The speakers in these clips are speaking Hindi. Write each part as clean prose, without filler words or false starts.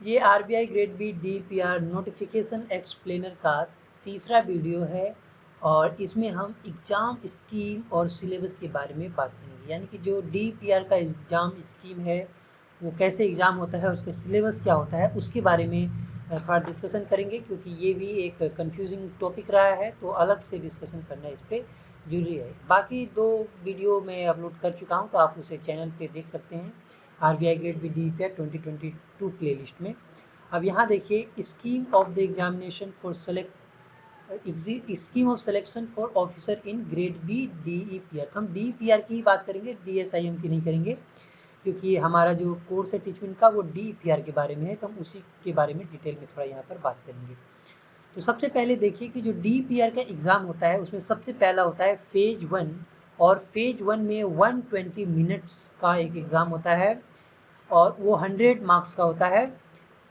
ये RBI grade B DPR notification explainer का तीसरा वीडियो है और इसमें हम एग्ज़ाम स्कीम और सिलेबस के बारे में बात करेंगे। यानी कि जो डीपीआर का एग्ज़ाम स्कीम है वो कैसे एग्ज़ाम होता है, उसका सिलेबस क्या होता है, उसके बारे में थोड़ा डिस्कशन करेंगे, क्योंकि ये भी एक कंफ्यूजिंग टॉपिक रहा है, तो अलग से डिस्कशन करना इस पर जरूरी है। बाकी 2 वीडियो मैं अपलोड कर चुका हूँ, तो आप उसे चैनल पे देख सकते हैं, RBI grade B DPR 2022 playlist में। अब यहाँ देखिए, scheme of the examination for select scheme of selection for officer in grade B DEPR. तो हम डीईपीआर की ही बात करेंगे, डीएसआईएम की नहीं करेंगे, क्योंकि हमारा जो कोर्स है टीचमेंट का वो डीईपीआर के बारे में है, तो हम उसी के बारे में डिटेल में थोड़ा यहाँ पर बात करेंगे। तो सबसे पहले देखिए कि जो डीईपीआर का एग्ज़ाम होता है उसमें सबसे पहला होता है फेज 1, और फेज 1 में 120 मिनट्स का एक एग्ज़ाम होता है और वो 100 मार्क्स का होता है।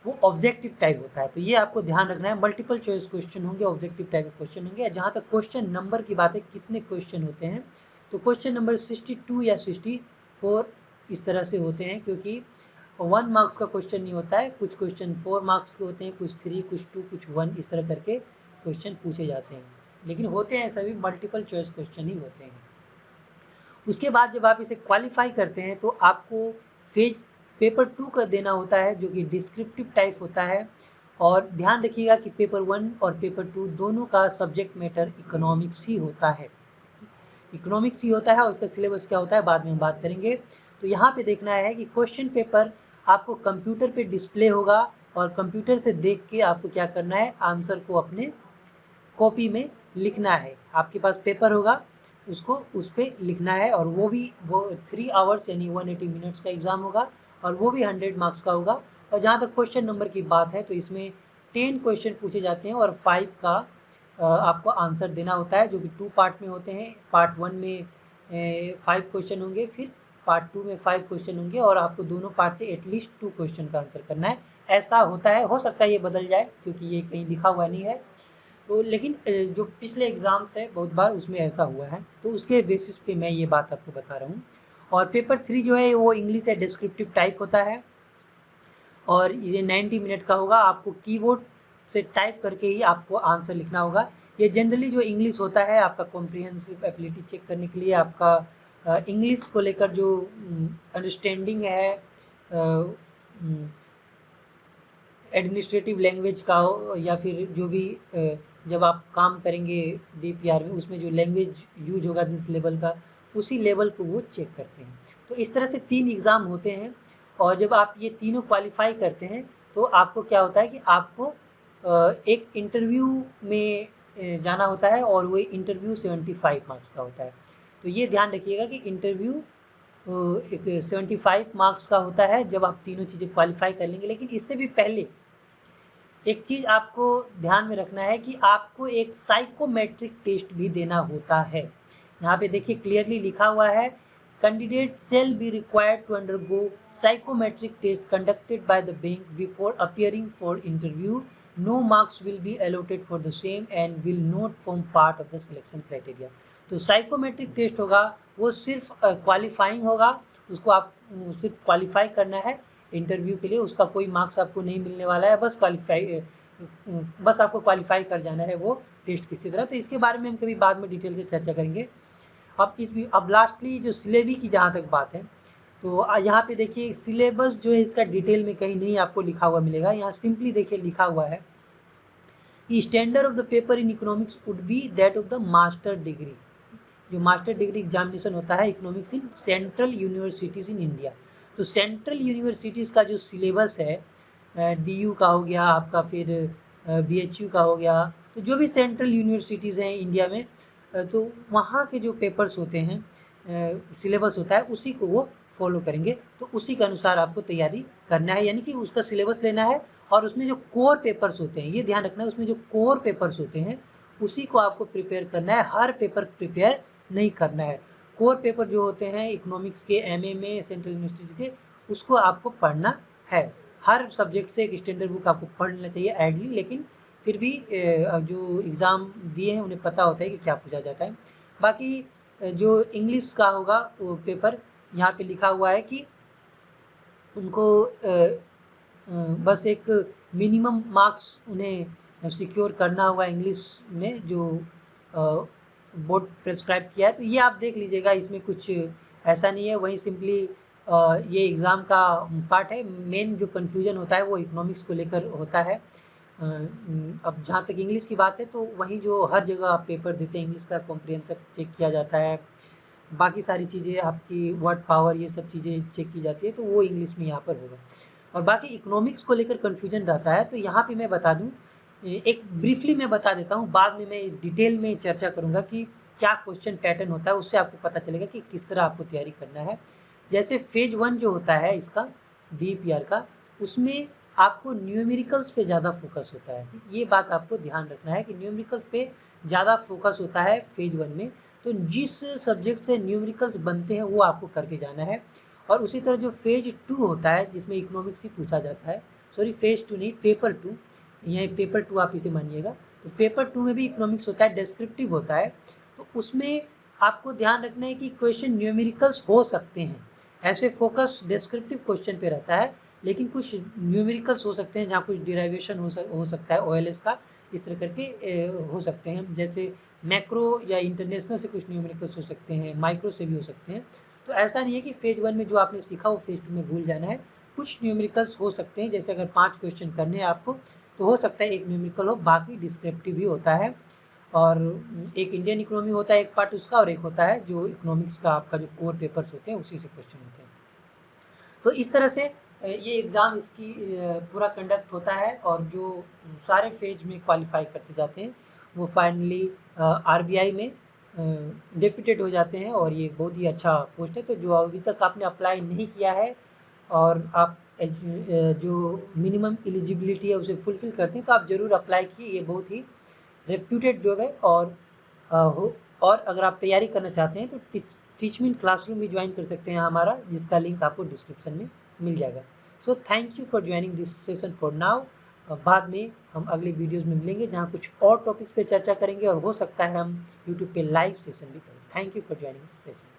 वो ऑब्जेक्टिव टाइप होता है, तो ये आपको ध्यान रखना है। मल्टीपल चॉइस क्वेश्चन होंगे, ऑब्जेक्टिव टाइप के क्वेश्चन होंगे। जहाँ तक क्वेश्चन नंबर की बात है, कितने क्वेश्चन होते हैं, तो क्वेश्चन नंबर 62 या 64 इस तरह से होते हैं, क्योंकि 1 मार्क्स का क्वेश्चन नहीं होता है, कुछ क्वेश्चन 4 मार्क्स के होते हैं, कुछ 3, कुछ 2, कुछ 1, इस तरह करके क्वेश्चन पूछे जाते हैं। लेकिन होते हैं सभी मल्टीपल चॉइस क्वेश्चन ही होते हैं। उसके बाद जब आप इसे क्वालिफाई करते हैं तो आपको फेज पेपर 2 का देना होता है, जो कि डिस्क्रिप्टिव टाइप होता है। और ध्यान रखिएगा कि पेपर 1 और पेपर 2 दोनों का सब्जेक्ट मैटर इकोनॉमिक्स ही होता है। इकोनॉमिक्स ही होता है, और उसका सिलेबस क्या होता है बाद में हम बात करेंगे। तो यहाँ पे देखना है कि क्वेश्चन पेपर आपको कंप्यूटर पे डिस्प्ले होगा, और कंप्यूटर से देख के आपको क्या करना है, आंसर को अपने कॉपी में लिखना है। आपके पास पेपर होगा, उसको उस पर लिखना है, और वो 3 आवर्स यानी 180 मिनट्स का एग्ज़ाम होगा, और वो भी 100 मार्क्स का होगा। और जहाँ तक क्वेश्चन नंबर की बात है, तो इसमें 10 क्वेश्चन पूछे जाते हैं और 5 का आपको आंसर देना होता है, जो कि 2 पार्ट में होते हैं। पार्ट 1 में 5 क्वेश्चन होंगे, फिर पार्ट 2 में 5 क्वेश्चन होंगे, और आपको दोनों पार्ट से एटलीस्ट 2 क्वेश्चन का आंसर करना है। ऐसा होता है, हो सकता है ये बदल जाए, क्योंकि ये कहीं लिखा हुआ नहीं है। तो लेकिन जो पिछले एग्ज़ाम्स है बहुत बार उसमें ऐसा हुआ है, तो उसके बेसिस पे मैं ये बात आपको बता रहा हूँ। और पेपर 3 जो है वो इंग्लिश है, डिस्क्रिप्टिव टाइप होता है, और ये 90 मिनट का होगा। आपको कीबोर्ड से टाइप करके ही आपको आंसर लिखना होगा। ये जनरली जो इंग्लिश होता है आपका कॉम्प्रिहेंसिव एबिलिटी चेक करने के लिए, आपका इंग्लिश को लेकर जो अंडरस्टैंडिंग है, एडमिनिस्ट्रेटिव लैंग्वेज का हो, या फिर जो भी जब आप काम करेंगे डीपीआर में, उसमें जो लैंग्वेज यूज होगा जिस लेवल का, उसी लेवल को वो चेक करते हैं। तो इस तरह से 3 एग्ज़ाम होते हैं, और जब आप ये तीनों क्वालिफाई करते हैं तो आपको क्या होता है कि आपको एक इंटरव्यू में जाना होता है, और वो इंटरव्यू 75 मार्क्स का होता है। तो ये ध्यान रखिएगा कि इंटरव्यू एक 75 मार्क्स का होता है जब आप तीनों चीज़ें क्वालिफाई कर लेंगे। लेकिन इससे भी पहले एक चीज़ आपको ध्यान में रखना है कि आपको एक साइकोमेट्रिक टेस्ट भी देना होता है। यहाँ पे देखिए क्लियरली लिखा हुआ है, candidate shall be required to undergo psychometric test conducted by the bank before appearing for interview. No marks will be allotted for the same and will not form part of the selection criteria. तो साइकोमेट्रिक टेस्ट होगा, वो सिर्फ क्वालिफाइंग होगा, उसको आप सिर्फ क्वालिफाई करना है इंटरव्यू के लिए। उसका कोई मार्क्स आपको नहीं मिलने वाला है, बस आपको क्वालिफाई कर जाना है वो टेस्ट किसी तरह। तो इसके बारे में हम कभी बाद में डिटेल से चर्चा करेंगे। अब लास्टली जो सिलेबी की जहाँ तक बात है, तो यहाँ पे देखिए सिलेबस जो है इसका डिटेल में कहीं नहीं आपको लिखा हुआ मिलेगा। यहाँ सिंपली देखिए लिखा हुआ है कि standard of the paper in economics would be that of the master degree. जो मास्टर डिग्री एग्जामिनेशन होता है economics in central universities in India. तो सेंट्रल यूनिवर्सिटीज़ का जो सिलेबस है, डीयू का हो गया आपका, फिर बीएचयू का हो गया, तो जो भी सेंट्रल यूनिवर्सिटीज़ हैं इंडिया में, तो वहाँ के जो पेपर्स होते हैं, सिलेबस होता है, उसी को वो फॉलो करेंगे। तो उसी के अनुसार आपको तैयारी करना है, यानी कि उसका सिलेबस लेना है, और उसमें जो कोर पेपर्स होते हैं, ये ध्यान रखना है, उसमें जो कोर पेपर्स होते हैं उसी को आपको प्रिपेयर करना है, हर पेपर प्रिपेयर नहीं करना है। कोर पेपर जो होते हैं इकोनॉमिक्स के, एमए में, सेंट्रल यूनिवर्सिटी के, उसको आपको पढ़ना है। हर सब्जेक्ट से एक स्टैंडर्ड बुक आपको पढ़ लेना चाहिए आइडली, लेकिन फिर भी जो एग्ज़ाम दिए हैं उन्हें पता होता है कि क्या पूछा जाता है। बाकी जो इंग्लिश का होगा वो पेपर, यहाँ पे लिखा हुआ है कि उनको बस एक मिनिमम मार्क्स उन्हें सिक्योर करना होगा इंग्लिश में जो बोर्ड प्रेस्क्राइब किया है। तो ये आप देख लीजिएगा, इसमें कुछ ऐसा नहीं है। वहीं सिंपली ये एग्ज़ाम का पार्ट है। मेन जो कन्फ्यूजन होता है वो इकोनॉमिक्स को लेकर होता है। अब जहाँ तक इंग्लिश की बात है तो वहीं जो हर जगह आप पेपर देते हैं इंग्लिश का कॉम्प्रिहेंशन चेक किया जाता है, बाकी सारी चीज़ें आपकी वर्ड पावर ये सब चीज़ें चेक की जाती है, तो वो इंग्लिश में यहाँ पर होगा। और बाकी इकोनॉमिक्स को लेकर कन्फ्यूजन रहता है, तो यहाँ पे मैं बता दूँ, एक ब्रीफली मैं बता देता हूँ, बाद में मैं डिटेल में चर्चा करूँगा कि क्या क्वेश्चन पैटर्न होता है, उससे आपको पता चलेगा कि किस तरह आपको तैयारी करना है। जैसे फेज 1 जो होता है इसका DPR का, उसमें आपको न्यूमेरिकल्स पे ज़्यादा फोकस होता है। ये बात आपको ध्यान रखना है कि न्यूमेरिकल्स पे ज़्यादा फोकस होता है फेज 1 में। तो जिस सब्जेक्ट से न्यूमेरिकल्स बनते हैं वो आपको करके जाना है। और उसी तरह जो फेज 2 होता है जिसमें इकोनॉमिक्स ही पूछा जाता है, सॉरी फेज 2 नहीं, पेपर 2, यहाँ पेपर 2 आप इसे मानिएगा। तो पेपर 2 में भी इकोनॉमिक्स होता है, डिस्क्रिप्टिव होता है। तो उसमें आपको ध्यान रखना है कि क्वेश्चन न्यूमेरिकल्स हो सकते हैं, ऐसे फोकस डिस्क्रिप्टिव क्वेश्चन पे रहता है, लेकिन कुछ न्यूमेरिकल्स हो सकते हैं जहाँ कुछ डिराइवेशन हो सकता है OLS का, इस तरह करके हो सकते हैं। जैसे मैक्रो या इंटरनेशनल से कुछ न्यूमेरिकल्स हो सकते हैं, माइक्रो से भी हो सकते हैं। तो ऐसा नहीं है कि फेज 1 में जो आपने सीखा वो फेज 2 में भूल जाना है। कुछ न्यूमेरिकल्स हो सकते हैं, जैसे अगर 5 क्वेश्चन करने हैं आपको तो हो सकता है एक न्यूमेरिकल हो, बाकी डिस्क्रिप्टिव भी होता है। और एक इंडियन इकोनॉमी होता है एक पार्ट उसका, और एक होता है जो इकोनॉमिक्स का आपका जो कोर पेपर्स होते हैं उसी से क्वेश्चन होते हैं। तो इस तरह से ये एग्ज़ाम इसकी पूरा कंडक्ट होता है, और जो सारे फेज में क्वालिफाई करते जाते हैं वो फाइनली RBI में डेप्यूटेड हो जाते हैं। और ये बहुत ही अच्छा पोस्ट है। तो जो अभी तक आपने अप्लाई नहीं किया है और आप जो मिनिमम एलिजिबिलिटी है उसे फुलफिल करते हैं तो आप ज़रूर अप्लाई कीजिए। ये बहुत ही रेप्यूटेड जॉब है। और अगर आप तैयारी करना चाहते हैं तो टीचमेंट क्लासरूम भी ज्वाइन कर सकते हैं हमारा, जिसका लिंक आपको डिस्क्रिप्शन में मिल जाएगा। So thank you for joining this session for now. बाद में हम अगले वीडियोस में मिलेंगे जहाँ कुछ और टॉपिक्स पे चर्चा करेंगे, और हो सकता है हम यूट्यूब पे लाइव सेशन भी करें। Thank you for joining this session.